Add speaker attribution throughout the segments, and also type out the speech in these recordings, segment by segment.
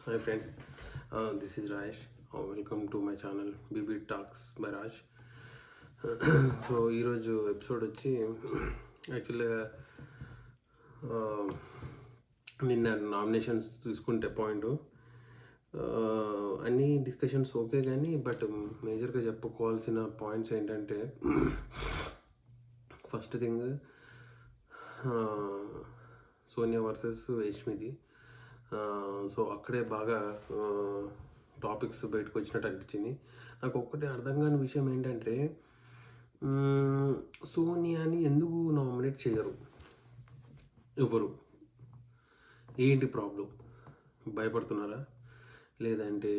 Speaker 1: Hi friends, this is Raj. Welcome to my channel BB Talks by Raj. So ఈరోజు episode వచ్చి యాక్చువల్గా నిన్న nominations తీసుకుంటే point అన్ని డిస్కషన్స్ ఓకే కానీ బట్ మేజర్గా చెప్పుకోవాల్సిన పాయింట్స్ ఏంటంటే ఫస్ట్ థింగ్ సోనియా వర్సెస్ యష్మిది. సో అక్కడే బాగా టాపిక్స్ బయటకు వచ్చినట్టు అనిపించింది. నాకు ఒక్కటే అర్థం కాని విషయం ఏంటంటే సోనియాని ఎందుకు నామినేట్ చేయరు ఎవరు? ఏంటి ప్రాబ్లం? భయపడుతున్నారా? లేదంటే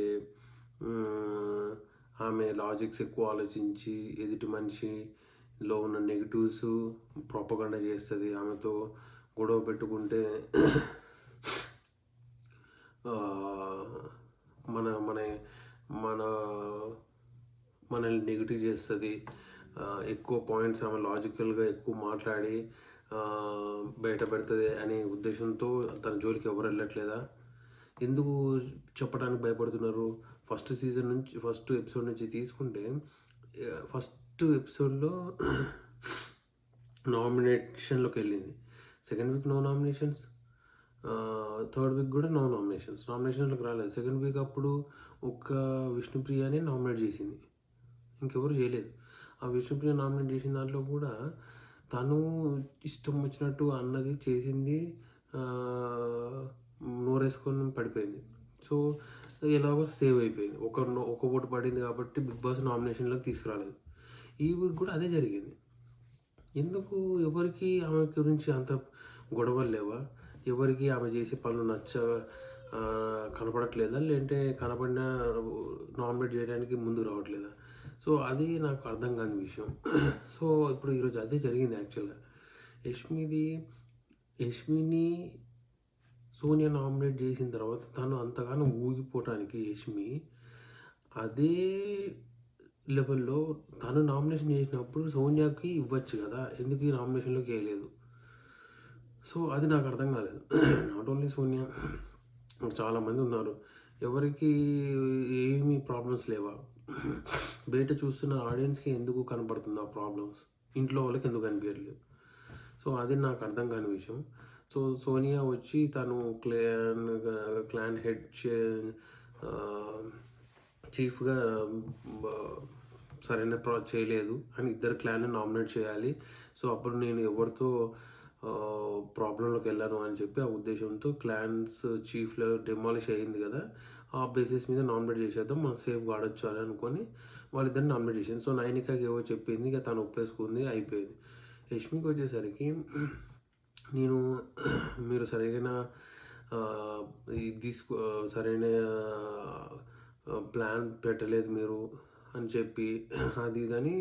Speaker 1: ఆమె లాజిక్స్ ఎక్కువ ఆలోచించి ఎదుటి మనిషిలో ఉన్న నెగిటివ్స్ ప్రొపగండా చేస్తుంది, ఆమెతో గొడవ పెట్టుకుంటే మన మన మన మనల్ని నెగిటివ్ చేస్తుంది, ఎక్కువ పాయింట్స్ ఆమె లాజికల్గా ఎక్కువ మాట్లాడి బయట పెడుతుంది అనే ఉద్దేశంతో తన జోలికి ఎవరు వెళ్ళట్లేదా? ఎందుకు చెప్పడానికి భయపడుతున్నారు? ఫస్ట్ ఎపిసోడ్ నుంచి తీసుకుంటే ఫస్ట్ ఎపిసోడ్లో నామినేషన్లోకి వెళ్ళింది, second week no nominations, third week కూడా నో నామినేషన్స్లోకి రాలేదు. సెకండ్ వీక్ అప్పుడు ఒక్క విష్ణుప్రియనే నామినేట్ చేసింది, ఇంకెవరు చేయలేదు. ఆ విష్ణుప్రియ నామినేట్ చేసిన దాంట్లో కూడా తను ఇష్టం వచ్చినట్టు అన్నది చేసింది, నోరేసుకొని పడిపోయింది. సో ఎలాగో సేవ్ అయిపోయింది, ఒక ఓటు పడింది కాబట్టి బిగ్ బాస్ నామినేషన్లోకి తీసుకురాలేదు. ఈ వీక్ కూడా అదే జరిగింది. ఎందుకు? ఎవరికి ఆమె గురించి అంత గొడవలు లేవా? ఎవరికి ఆమె చేసే పనులు కనపడట్లేదా? లేదంటే కనపడినా నామినేట్ చేయడానికి ముందు రావట్లేదా? సో అది నాకు అర్థం కాని విషయం. సో ఇప్పుడు ఈరోజు అదే జరిగింది. యాక్చువల్గా యష్మిని సోనియా నామినేట్ చేసిన తర్వాత తను అంతగానో ఊగిపోవటానికి యష్మి అదే లెవెల్లో తను నామినేషన్ చేసినప్పుడు సోనియాకి ఇవ్వచ్చు కదా, ఎందుకు ఈ నామినేషన్లోకి వేయలేదు? సో అది నాకు అర్థం కాలేదు. నాట్ ఓన్లీ సోనియా, చాలామంది ఉన్నారు, ఎవరికి ఏమీ ప్రాబ్లమ్స్ లేవా? బయట చూస్తున్న ఆడియన్స్కి ఎందుకు కనపడుతుంది ఆ ప్రాబ్లమ్స్, ఇంట్లో వాళ్ళకి ఎందుకు కనిపించట్లేదు? సో అది నాకు అర్థం కాని విషయం. సో సోనియా వచ్చి తను క్లాన్ హెడ్ చీఫ్గా సరైన చేయలేదు అని ఇద్దరు క్లాన్ని నామినేట్ చేయాలి, సో అప్పుడు నేను ఎవరితో ప్రాబ్లంలోకి వెళ్ళాను అని చెప్పి ఆ ఉద్దేశంతో క్లాన్స్ చీఫ్లో డెమాలిష్ అయ్యింది కదా, ఆ బేసిస్ మీద నామినేట్ చేసేద్దాం, మనం సేఫ్ ఆడొచ్చు అని అనుకొని వాళ్ళిద్దరిని నామినేట్ చేసింది. సో నైనికాకి ఏవో చెప్పింది, ఇక తను ఒప్పేసుకుంది, అయిపోయింది. యష్మికి వచ్చేసరికి మీరు సరైన సరైన ప్లాన్ పెట్టలేదు మీరు అని చెప్పి అది ఇదని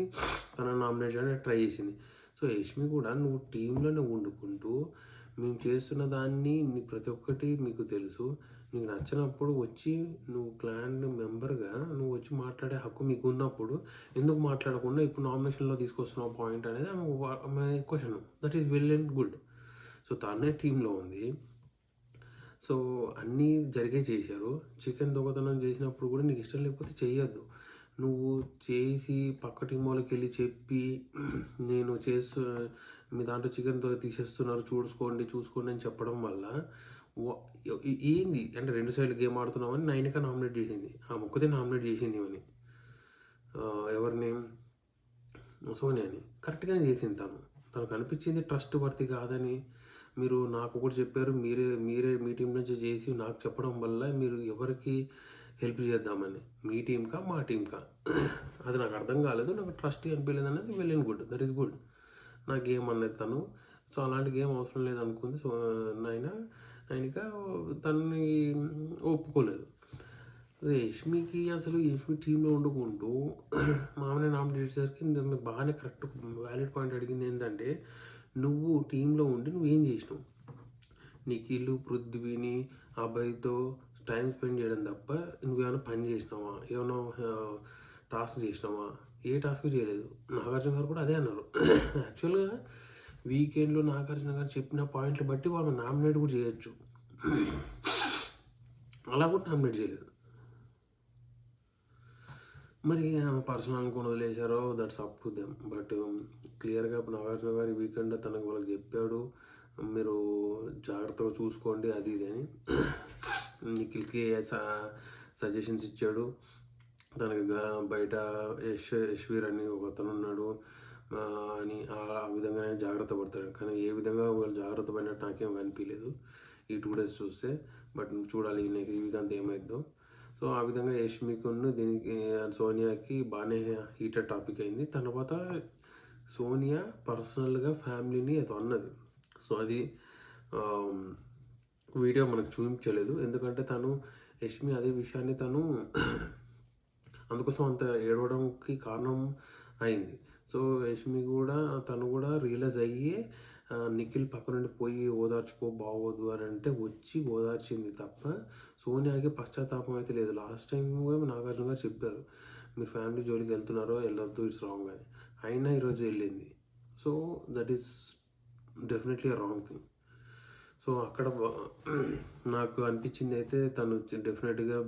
Speaker 1: తన నామినేట్ చేయడానికి ట్రై చేసింది. సో యష్మి కూడా నువ్వు టీంలోనే వండుకుంటూ మేము చేస్తున్న దాన్ని ప్రతి ఒక్కటి మీకు తెలుసు, నీకు నచ్చినప్పుడు వచ్చి నువ్వు క్లాన్ మెంబర్గా నువ్వు వచ్చి మాట్లాడే హక్కు మీకు ఉన్నప్పుడు ఎందుకు మాట్లాడకుండా ఇప్పుడు నామినేషన్లో తీసుకొస్తున్నావు పాయింట్ అనేది ఆమె question. That is well and good. So తనే టీంలో ఉంది, సో అన్నీ చేశారు. చికెన్ దొంగతనం చేసినప్పుడు కూడా నీకు ఇష్టం లేకపోతే చేయొద్దు. నువ్వు చేసి పక్క టీం వాళ్ళకి వెళ్ళి చెప్పి నేను మీ దాంట్లో చికెన్తో తీసేస్తున్నారు చూసుకోండి అని చెప్పడం వల్ల ఏంది అంటే 2 సైడ్లు గేమ్ ఆడుతున్నామని నైనిక నామినేట్ చేసింది, ఆ ఒక్కతే నామినేట్ చేసింది అని ఎవరిని? సోనియాని. కరెక్ట్గానే చేసింది. తనకు అనిపించింది ట్రస్ట్ వర్తి కాదని. మీరు నాకు కూడా చెప్పారు, మీరే మీ టీం నుంచి చేసి నాకు చెప్పడం వల్ల మీరు ఎవరికి హెల్ప్ చేద్దామని, మీ టీంకా మా టీంకా అది నాకు అర్థం కాలేదు, నాకు ట్రస్ట్ అనిపించలేదు అనేది well and good, that is good. నా గేమ్ అన్నది తను, సో అలాంటి గేమ్ అవసరం లేదనుకుంది. సో నైనిక తనని ఒప్పుకోలేదు. యష్మికి అసలు యష్మి టీంలో వండుకుంటూ మామూలు నామినేట్ చేసేసరికి బాగానే కరెక్ట్ వ్యాలిడ్ పాయింట్ అడిగింది. ఏంటంటే నువ్వు టీంలో ఉండి నువ్వేం చేసినావు? నిఖిల్ పృథ్వీని అబ్బాయితో టైం స్పెండ్ చేయడం తప్ప నువ్వేమైనా పని చేసినావా? ఏమైనా టాస్క్ చేసినావా? ఏ టాస్క్ చేయలేదు. నాగార్జున గారు కూడా అదే అన్నారు. యాక్చువల్గా వీకెండ్లో నాగార్జున గారు చెప్పిన పాయింట్లు బట్టి వాళ్ళు నామినేట్ కూడా చేయొచ్చు. అలా కూడా నామినేట్ చేయలేదు. మరి ఆమె పర్సనల్ అనుకుని వదిలేశారో that's up to them. But క్లియర్గా నాగార్జున గారు ఈ వీకెండ్ తనకు వాళ్ళకి చెప్పాడు, మీరు జాగ్రత్తగా చూసుకోండి అది ఇది అని. నిఖిల్కి సజెషన్స్ ఇచ్చాడు. తనకి బయట యశ్వీర్ అని ఒక అతను ఉన్నాడు అని ఆ విధంగానే జాగ్రత్త పడతాడు. కానీ ఏ విధంగా వాళ్ళు జాగ్రత్త పడినట్టు నాకేం అనిపించలేదు ఈ 2 days చూస్తే. బట్ చూడాలి ఈ వీక్ అంతా ఏమైందో. సో ఆ విధంగా యష్మికును దీనికి సోనియాకి బాగానే హీటెడ్ టాపిక్ అయింది. తర్వాత సోనియా పర్సనల్గా ఫ్యామిలీని అది అన్నది. సో అది వీడియో మనకు చూపించలేదు, ఎందుకంటే తను యష్మి అదే విషయాన్ని తను అందుకోసం అంత ఏడవడానికి కారణం అయింది. సో యష్మి కూడా తను కూడా రియలైజ్ అయ్యి నిఖిల్ పక్క నుండి పోయి ఓదార్చుకో బాగోదు అని అంటే వచ్చి ఓదార్చింది తప్ప సోనియాకి పశ్చాత్తాపం అయితే లేదు. లాస్ట్ టైం కూడా నాగార్జున గారు చెప్పారు, మీరు ఫ్యామిలీ జోలికి వెళ్తున్నారో వెళ్ళొద్దు, ఇట్స్ రాంగ్ అని. అయినా ఈరోజు వెళ్ళింది. So that is definitely wrong thing. So అక్కడ నాకు అనిపించింది అయితే తను డెఫినెట్గా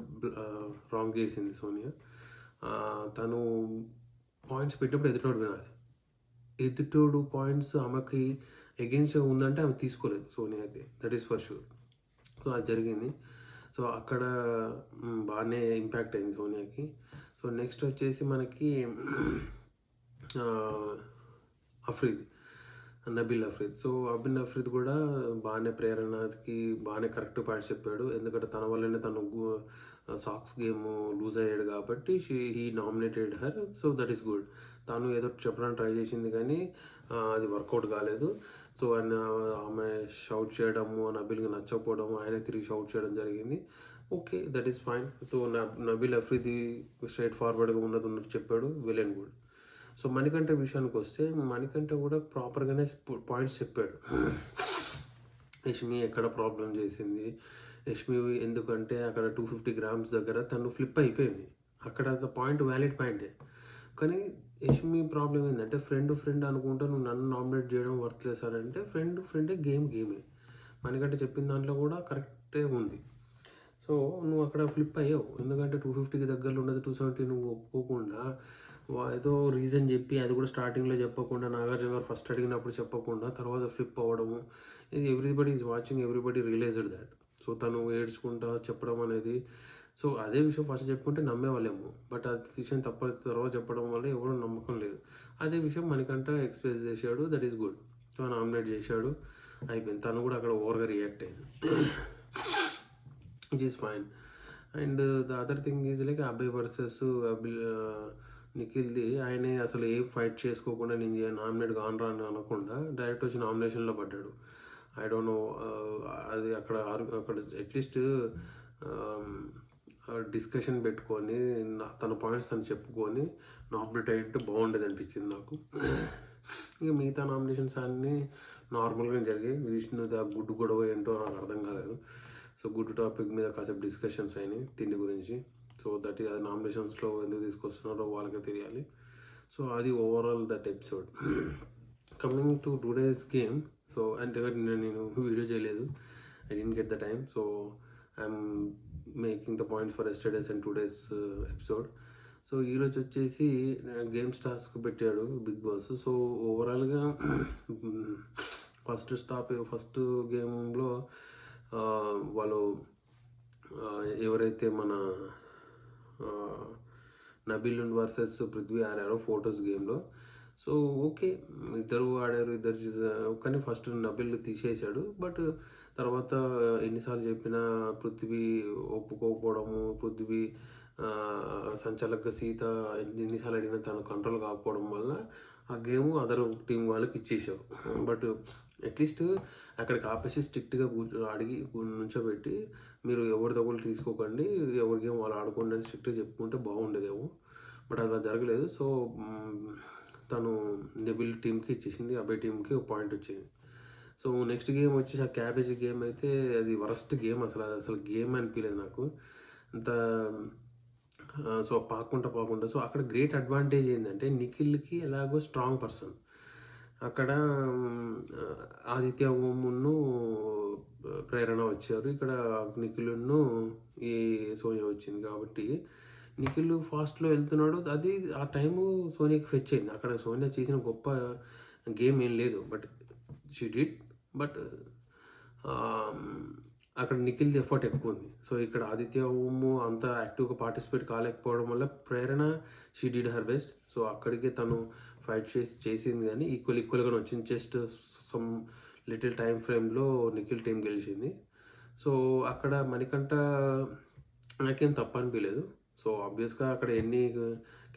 Speaker 1: రాంగ్ చేసింది సోనియా. తను పాయింట్స్ పెట్టినప్పుడు ఎదుటోడు వినాలి. ఎదుటోడు పాయింట్స్ ఆమెకి ఎగెన్స్ట్గా ఉందంటే ఆమె తీసుకోలేదు సోనియా అయితే, that is for sure. So అది జరిగింది. సో అక్కడ బాగానే ఇంపాక్ట్ అయింది సోనియాకి. సో నెక్స్ట్ వచ్చేసి మనకి నబీల్ అఫ్రీద్. సో అబిన్ అఫ్రీద్ కూడా బాగానే ప్రేరణకి బాగానే కరెక్ట్ పాయింట్స్ చెప్పాడు. ఎందుకంటే తన వల్లనే తను సాక్స్ గేమ్ లూజ్ అయ్యాడు కాబట్టి he nominated her. So that is good. తను ఏదో చెప్పడానికి ట్రై చేసింది కానీ అది వర్కౌట్ కాలేదు. సో ఆమె షౌట్ చేయడము నబీల్కి నచ్చకపోవడము, ఆయన తిరిగి షౌట్ చేయడం జరిగింది. Okay, that is fine. So Nabeel Afridi straight ఫార్వర్డ్గా ఉన్నట్టు చెప్పాడు, well and good. So Manikanta విషయానికి వస్తే మణికంఠ కూడా ప్రాపర్గానే పాయింట్స్ చెప్పాడు. యష్మి ఎక్కడ ప్రాబ్లం చేసింది, యష్మి ఎందుకంటే అక్కడ 250 grams దగ్గర తను ఫ్లిప్ అయిపోయింది. అక్కడ పాయింట్ వ్యాలిడ్ పాయింటే. కానీ యష్మి ప్రాబ్లం ఏంటంటే ఫ్రెండ్ అనుకుంటా నువ్వు నన్ను నామినేట్ చేయడం వర్త్లెస్ అని అంటే ఫ్రెండే గేమే. మణికంఠ చెప్పిన దాంట్లో కూడా కరెక్టే ఉంది. సో నువ్వు అక్కడ ఫ్లిప్ అయ్యావు, ఎందుకంటే 250కి దగ్గరలో ఉన్నది 270 నువ్వు ఒప్పుకోకుండా ఏదో రీజన్ చెప్పి అది కూడా స్టార్టింగ్లో చెప్పకుండా నాగార్జున గారు ఫస్ట్ అడిగినప్పుడు చెప్పకుండా తర్వాత ఫ్లిప్ అవ్వడము, ఇది everybody is watching, everybody realized that. So తను ఏడ్చుకుంటా చెప్పడం అనేది, సో అదే విషయం ఫస్ట్ చెప్పుకుంటే నమ్మేవాళ్ళేమో, బట్ అది విషయం తర్వాత చెప్పడం వల్ల ఎవరు నమ్మకం లేదు. అదే విషయం మనకంట ఎక్స్ప్రెస్ చేశాడు, that is good. So nominate చేశాడు, అయిపోయింది. తను కూడా అక్కడ ఓవర్గా రియాక్ట్ అయ్యింది, which is fine. And the other thing is like Abhay versus నిఖిల్ది. ఆయనే అసలు ఏ ఫైట్ చేసుకోకుండా నేను నామినేట్ కానరా అని అనకుండా డైరెక్ట్ వచ్చి నామినేషన్లో పడ్డాడు. ఐ డోంట్ నో, అది అక్కడ అట్లీస్ట్ డిస్కషన్ పెట్టుకొని తన పాయింట్స్ తను చెప్పుకొని నామినేట్ అయ్యింటే బాగుండేది అనిపించింది నాకు. ఇక మిగతా నామినేషన్స్ అన్నీ నార్మల్గా జరిగాయి. విష్ణుది ఆ గుడ్డు గొడవ ఏంటో నాకు అర్థం కాలేదు. సో గుడ్ టాపిక్ మీద కాసేపు డిస్కషన్స్ అయినాయి తిండి గురించి. సో దట్ అది నామినేషన్స్లో ఎందుకు తీసుకొస్తున్నారో వాళ్ళకే తెలియాలి. సో అది overall that episode. Coming to today's game. So అంటే నేను వీడియో చేయలేదు, I didn't get the time. So I'm making the points for yesterday's and today's episode. So ఈరోజు వచ్చేసి గేమ్స్ టాస్క్ పెట్టాడు బిగ్ బాస్. సో ఓవరాల్గా first గేమ్లో వాళ్ళు ఎవరైతే మన నబీల్ వర్సెస్ పృథ్వీ ఆడారో ఫోటోస్ గేమ్లో. సో ఓకే, ఇద్దరు ఆడారు, ఇద్దరు చేశారు. కానీ ఫస్ట్ నబీల్ తీసేశాడు. బట్ తర్వాత ఎన్నిసార్లు చెప్పినా పృథ్వీ ఒప్పుకోకపోవడము, పృథ్వీ సంచాలక సీత ఎన్నిసార్లు అడిగినా తను కంట్రోల్ కాకపోవడం వల్ల ఆ గేమ్ అదర్ టీం వాళ్ళకి ఇచ్చేసావు. బట్ అట్లీస్ట్ అక్కడికి ఆపేసి స్ట్రిక్ట్గా అడిగి నుంచోబెట్టి మీరు ఎవరిదొకరు తీసుకోకండి, ఎవరి గేమ్ వాళ్ళు ఆడుకోండి అని స్ట్రిక్ట్గా చెప్పుకుంటే బాగుండేదేమో. బట్ అలా జరగలేదు. సో తను నబీల్ టీంకి ఇచ్చేసింది, అబ్బాయి టీంకి ఒక పాయింట్ వచ్చింది. సో నెక్స్ట్ గేమ్ వచ్చేసి ఆ క్యాబేజ్ గేమ్ అయితే అది వరస్ట్ గేమ్. అసలు గేమ్ అనిపించలేదు నాకు అంత. సో పాకుండా సో అక్కడ గ్రేట్ అడ్వాంటేజ్ ఏంటంటే నిఖిల్కి ఎలాగో స్ట్రాంగ్ పర్సన్, అక్కడ ఆదిత్య ఓమును ప్రేరణ వచ్చారు. ఇక్కడ నిఖిల్ను ఈ సోనియా వచ్చింది. కాబట్టి నిఖిల్ ఫాస్ట్‌లో వెళ్తున్నాడు. అది ఆ టైము సోనియాకి ఫెచ్ అయింది. అక్కడ సోనియా చేసిన గొప్ప గేమ్ ఏం లేదు. But she did. బట్ అక్కడ నిఖిల్‌ది ఎఫర్ట్ ఎక్కువ ఉంది. సో ఇక్కడ ఆదిత్య ఓము అంత యాక్టివ్‌గా పార్టిసిపేట్ కాలేకపోవడం వల్ల Prerana she did her best. So అక్కడికే తను ఫైట్ చేసింది కానీ ఈక్వల్‌గానే వచ్చింది. జస్ట్ సమ్ లిటిల్ టైమ్ ఫ్రేమ్‌లో నిఖిల్ టీం గెలిచింది. సో అక్కడ మణికంఠ నాకేం తప్పు అనిపించలేదు. సో ఆబ్వియస్గా అక్కడ ఎన్ని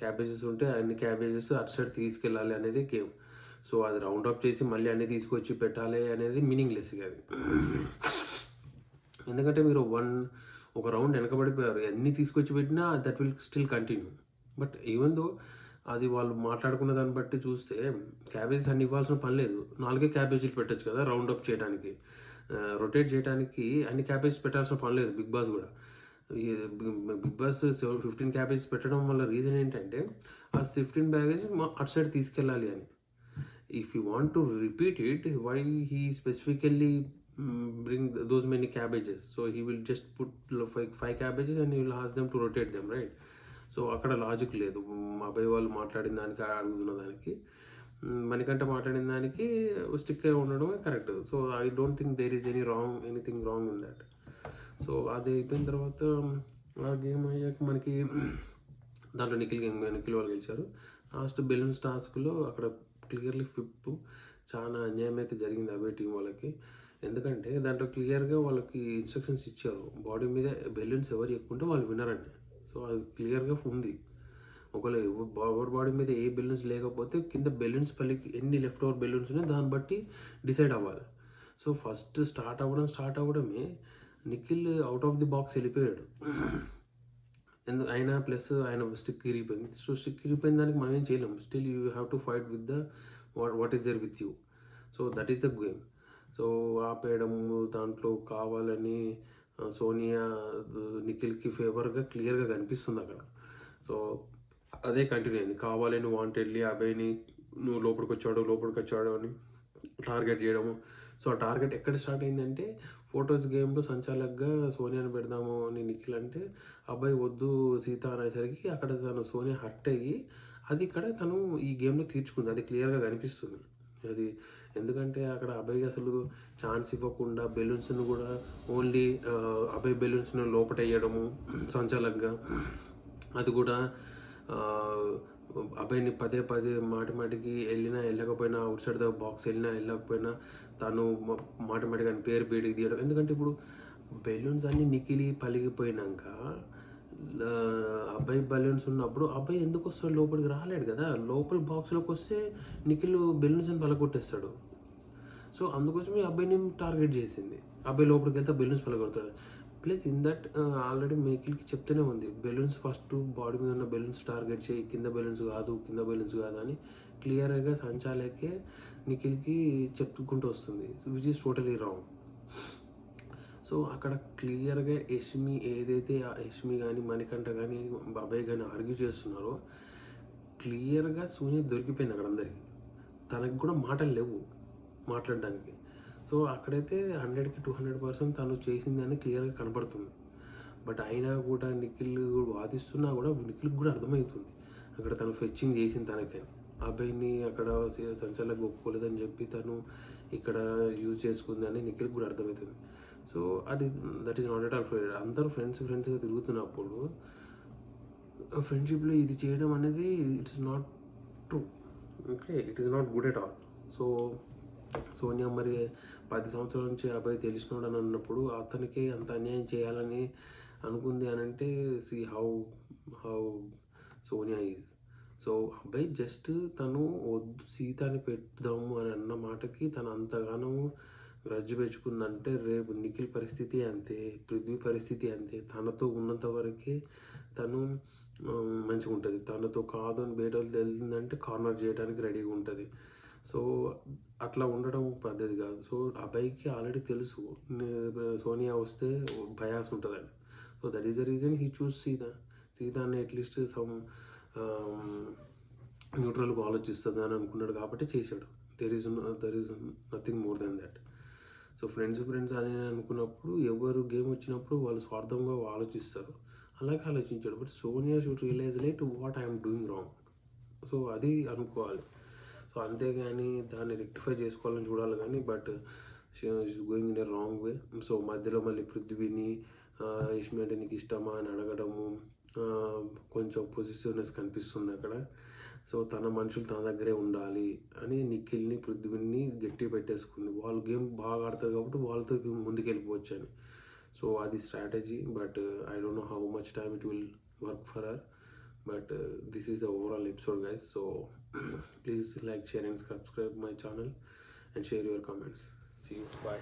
Speaker 1: క్యాబేజెస్ ఉంటే అన్ని క్యాబేజెస్ అటు సైడ్ తీసుకెళ్ళాలి అనేది గేమ్. సో అది రౌండ్ అప్ చేసి మళ్ళీ అన్ని తీసుకొచ్చి పెట్టాలి అనేది మీనింగ్లెస్ అది. ఎందుకంటే మీరు ఒక రౌండ్ వెనకబడిపోయారు. ఎన్ని తీసుకొచ్చి పెట్టినా that will still continue. But even though అది వాళ్ళు మాట్లాడుకున్న దాన్ని బట్టి చూస్తే క్యాబేజెస్ అన్ని ఇవ్వాల్సిన పని లేదు. 4 క్యాబేజీలు పెట్టచ్చు కదా రౌండ్ అప్ చేయడానికి, రొటేట్ చేయడానికి అన్ని క్యాబేజెస్ పెట్టాల్సిన పని లేదు. బిగ్ బాస్ కూడా బిగ్ బాస్ 15 క్యాబేజెస్ పెట్టడం వల్ల రీజన్ ఏంటంటే ఆ 15 బ్యాగేజ్ అటు సైడ్ తీసుకెళ్ళాలి అని. If you want to repeat it, why he specifically bring those many cabbages? So he will just put 5 cabbages and he will ask them to rotate them, right? So అక్కడ logic లేదు. అబ్బాయి వాళ్ళు మాట్లాడిన దానికి అడుగుతున్న దానికి మనకంటే మాట్లాడిన దానికి స్టిక్ అయి ఉండడమే correct. So I don't think there is anything wrong in that. So అది అయిపోయిన తర్వాత ఆ గేమ్ అయ్యాక మనకి దాంట్లో నిఖిల్ వాళ్ళు గెలిచారు. లాస్ట్ బెలూన్స్ టాస్క్లో అక్కడ క్లియర్లీ ఫిప్ చాలా అన్యాయం అయితే జరిగింది అబ్బాయి టీం వాళ్ళకి. ఎందుకంటే దాంట్లో క్లియర్గా వాళ్ళకి ఇన్స్ట్రక్షన్స్ ఇచ్చారు, బాడీ మీద బెలూన్స్ ఎవరు ఎక్కుంటే వాళ్ళు వినరండి. సో అది క్లియర్గా ఉంది. ఒకవేళ ఎవరి బాడీ మీద ఏ బెలూన్స్ లేకపోతే కింద బెలూన్స్ పల్లికి ఎన్ని లెఫ్ట్ ఓవర్ బెలూన్స్ ఉన్నాయి దాన్ని బట్టి డిసైడ్ అవ్వాలి. సో ఫస్ట్ స్టార్ట్ అవ్వడమే Nikhil out of the box వెళ్ళిపోయాడు. అయినా ప్లస్ ఆయన స్టిక్ ఇరిగిపోయింది. సో స్టిక్ ఇరిగిపోయిన దానికి మనం ఏం చేయలేము. Still you have to fight with the what is there with you. So that is the game. So ఆపేయడము దాంట్లో కావాలని సోనియా నిఖిల్కి ఫేవర్గా క్లియర్గా కనిపిస్తుంది అక్కడ. సో అదే కంటిన్యూ అయింది. కావాలని వాంటెడ్లీ అబ్బాయిని నువ్వు లోపలికి వచ్చాడు అని టార్గెట్ చేయడము. సో ఆ టార్గెట్ ఎక్కడ స్టార్ట్ అయిందంటే ఫొటోస్ గేమ్లో సంచాలకుగా సోనియాని పెడదాము అని నిఖిల్ అంటే అబ్బాయి వద్దు సీత అనేసరికి అక్కడ తను సోనియా హర్ట్ అయ్యి అది ఇక్కడ తను ఈ గేమ్లో తీర్చుకుంది. అది క్లియర్గా కనిపిస్తుంది. అది ఎందుకంటే అక్కడ అబ్బాయికి అసలు ఛాన్స్ ఇవ్వకుండా బెలూన్స్ను కూడా ఓన్లీ అబ్బాయి బెలూన్స్ను లోపట వేయడము సంచాలకుగా, అది కూడా అబ్బాయిని పదే మాటికి వెళ్ళకపోయినా అవుట్ సైడ్ ద బాక్స్ వెళ్ళకపోయినా తను మాటికి అని పేరు బయటికి తీయడం. ఎందుకంటే ఇప్పుడు బెలూన్స్ అన్నీ నిఖిలి పలిగిపోయినాక అబ్బాయి బెలూన్స్ ఉన్నప్పుడు అబ్బాయి ఎందుకు వస్తాడు? లోపలికి రాలేడు కదా. లోపల బాక్స్లోకి వస్తే నిఖిల్ బెలూన్స్ అని పలగొట్టేస్తాడు. సో అందుకోసమే అబ్బాయిని టార్గెట్ చేసింది. అబ్బాయి లోపలికి వెళ్తే బెలూన్స్ పలగొడతాడు. ప్లస్ ఇన్ దట్ ఆల్రెడీ నిఖిల్కి చెప్తూనే ఉంది, బెలూన్స్ ఫస్ట్ బాడీ మీద ఉన్న బెలూన్స్ టార్గెట్ చేయి, కింద బెలూన్స్ కాదు అని క్లియర్గా సంచాలకే నిఖిల్కి చెప్పుకుంటూ వస్తుంది, which is totally wrong. So అక్కడ క్లియర్గా యష్మి కానీ మణికంఠ కానీ బాబాయ్ కానీ ఆర్గ్యూ చేస్తున్నారో క్లియర్గా సోనియా దొరికిపోయింది అక్కడ అందరికి. తనకు కూడా మాటలు లేవు మాట్లాడడానికి. సో అక్కడైతే 100కి 200% తను చేసిందని క్లియర్గా కనపడుతుంది. బట్ అయినా కూడా నిఖిల్ వాదిస్తున్నా కూడా నిఖిల్కి కూడా అర్థమవుతుంది అక్కడ తను ఫెచ్చింగ్ చేసింది తనకని. అబ్బాయిని అక్కడ సంచాలకు ఒప్పుకోలేదని చెప్పి తను ఇక్కడ యూజ్ చేసుకుందని నిఖిల్కి కూడా అర్థమవుతుంది. సో అది that is not at all fair. అందరూ ఫ్రెండ్స్గా తిరుగుతున్నప్పుడు ఫ్రెండ్షిప్లో ఇది చేయడం అనేది it's not true. Okay, it is not good at all. So Sonia మరి 10 సంవత్సరాల నుంచి అబ్బాయి తెలిసినాడు అని అన్నప్పుడు అతనికి అంత అన్యాయం చేయాలని అనుకుంది అని అంటే see how Sonia is. So అబ్బాయి జస్ట్ తను వద్దు సీతాని పెడదాము అని అన్న మాటకి తను అంతగానో గ్రడ్జ్ పెంచుకుందంటే రేపు నిఖిల్ పరిస్థితి అంతే, పృథ్వీ పరిస్థితి అంతే. తనతో ఉన్నంత వరకే తను మంచిగా ఉంటుంది. తనతో కాదు అని బయట తెలిసిందంటే కార్నర్ చేయడానికి రెడీగా ఉంటుంది. సో అట్లా ఉండడం పద్ధతి కాదు. సో అబ్బాయికి ఆల్రెడీ తెలుసు సోనియా వస్తే బయాస్ ఉంటుందని. So that is the reason he chose సీతాన్ని అట్లీస్ట్ సమ్ న్యూట్రల్గా ఆలోచిస్తుంది అని అనుకున్నాడు కాబట్టి చేశాడు. There is nothing more than that. So friends అని అనుకున్నప్పుడు ఎవరు గేమ్ వచ్చినప్పుడు వాళ్ళు స్వార్థంగా ఆలోచిస్తారు. అలాగే ఆలోచించాడు. But Sonia should realize light what I'm doing wrong. So అది అనుకోవాలి. సో అంతేగాని దాన్ని రెక్టిఫై చేసుకోవాలని చూడాలి కానీ but is going in a wrong way. So మధ్యలో మళ్ళీ పృథ్వీని యష్మి అంటే నీకు ఇష్టమా అని అడగడము, కొంచెం పొజిటివ్నెస్ కనిపిస్తుంది అక్కడ. సో తన మనుషులు తన దగ్గరే ఉండాలి అని నిఖిల్ని పృథ్వీని గట్టి పెట్టేసుకుంది. వాళ్ళు గేమ్ బాగా ఆడతారు కాబట్టి వాళ్ళతో ముందుకెళ్ళిపోవచ్చు అని. సో అది strategy. But I don't know how much time it will work for her. But this is the overall episode, guys. So please like, share and subscribe my channel and share your comments. See you. Bye.